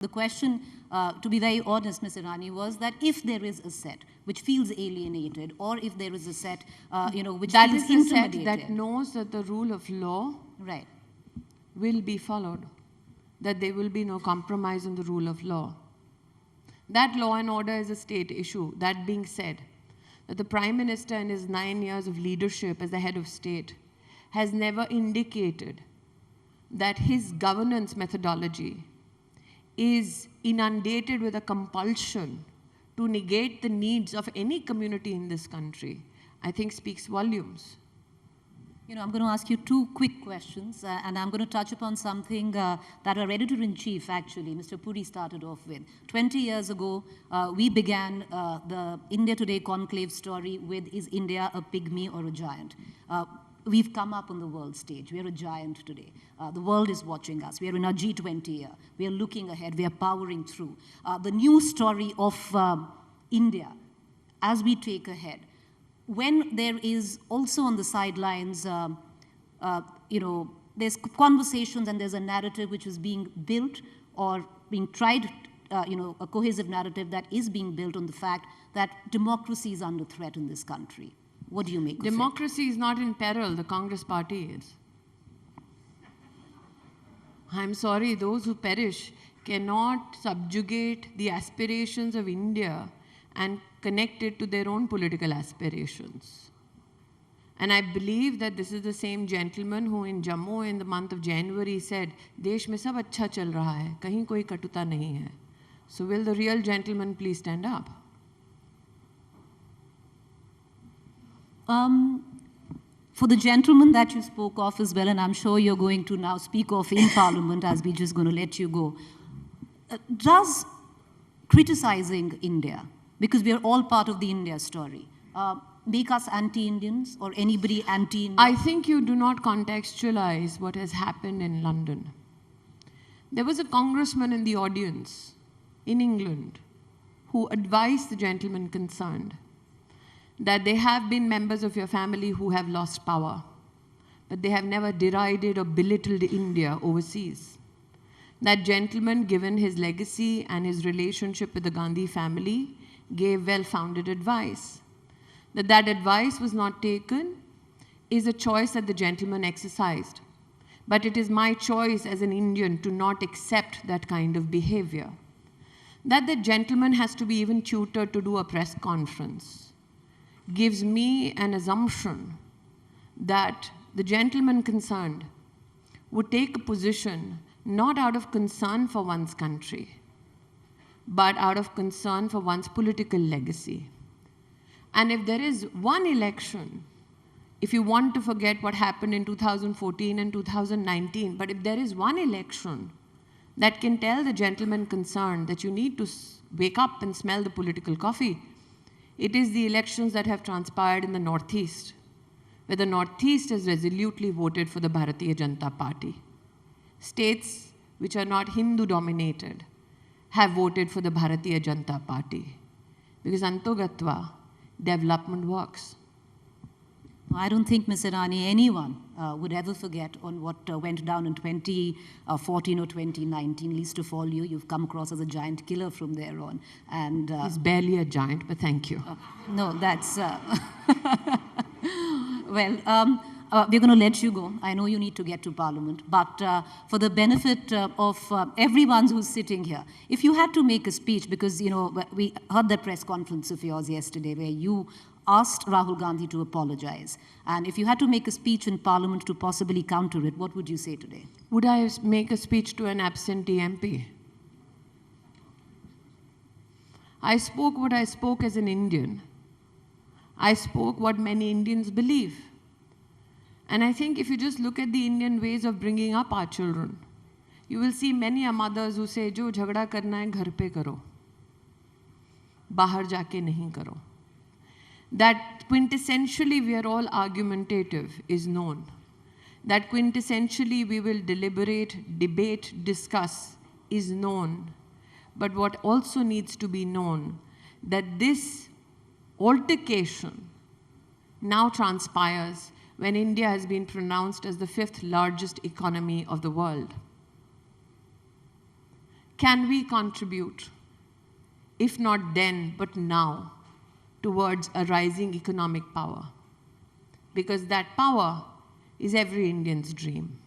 The question, to be very honest, Ms. Irani, was that if there is a set which feels alienated, or if there is a set, which that feels is a intimidated, set that knows that the rule of law right, will be followed, that there will be no compromise on the rule of law. That law and order is a state issue. That being said, that the Prime Minister in his 9 years of leadership as the head of state has never indicated that his governance methodology is inundated with a compulsion to negate the needs of any community in this country, I think speaks volumes. I'm going to ask you two quick questions, and I'm going to touch upon something that our editor-in-chief, actually, Mr. Puri, started off with. 20 years ago, we began the India Today Conclave story with, is India a pygmy or a giant? We've come up on the world stage. We are a giant today. The world is watching us. We are in our G20 year. We are looking ahead. We are powering through. The new story of India as we take ahead, when there is also on the sidelines, there's conversations and there's a narrative which is being built or being tried, a cohesive narrative that is being built on the fact that democracy is under threat in this country. What do you make of it? Democracy is not in peril, the Congress party is. I'm sorry, those who perish cannot subjugate the aspirations of India and connect it to their own political aspirations. And I believe that this is the same gentleman who in Jammu in the month of January said, Desh mein sab acha chal raha hai, kahin koi katuta nahi hai. So will the real gentleman please stand up? For the gentleman that you spoke of as well, and I'm sure you're going to now speak of in Parliament as we're just going to let you go, does criticizing India, because we are all part of the India story, make us anti-Indians or anybody anti-Indian? I think you do not contextualize what has happened in London. There was a congressman in the audience in England who advised the gentleman concerned that there have been members of your family who have lost power, but they have never derided or belittled India overseas. That gentleman, given his legacy and his relationship with the Gandhi family, gave well-founded advice. That advice was not taken is a choice that the gentleman exercised. But it is my choice as an Indian to not accept that kind of behavior. That the gentleman has to be even tutored to do a press conference gives me an assumption that the gentleman concerned would take a position not out of concern for one's country, but out of concern for one's political legacy. And if there is one election, if you want to forget what happened in 2014 and 2019, but if there is one election that can tell the gentleman concerned that you need to wake up and smell the political coffee, it is the elections that have transpired in the Northeast, where the Northeast has resolutely voted for the Bharatiya Janata Party. States which are not Hindu-dominated have voted for the Bharatiya Janata Party, because Antogatva, development works. I don't think, Ms. Irani, anyone would ever forget on what went down in 2014 or 2019, least of all you. You've come across as a giant killer from there on. And he's barely a giant, but thank you. No, that's... well, we're going to let you go. I know you need to get to Parliament. But for the benefit of everyone who's sitting here, if you had to make a speech, because, we heard that press conference of yours yesterday where you asked Rahul Gandhi to apologize. And if you had to make a speech in Parliament to possibly counter it, what would you say today? Would I make a speech to an absentee MP? I spoke what I spoke as an Indian. I spoke what many Indians believe. And I think if you just look at the Indian ways of bringing up our children, you will see many mothers who say, "Jo jhagda karna hai, ghar pe karo. Bahar jaake nahi karo." That quintessentially we are all argumentative is known. That quintessentially we will deliberate, debate, discuss is known. But what also needs to be known, that this altercation now transpires when India has been pronounced as the 5th largest economy of the world. can we contribute, if not then, but now, towards a rising economic power? Because that power is every Indian's dream.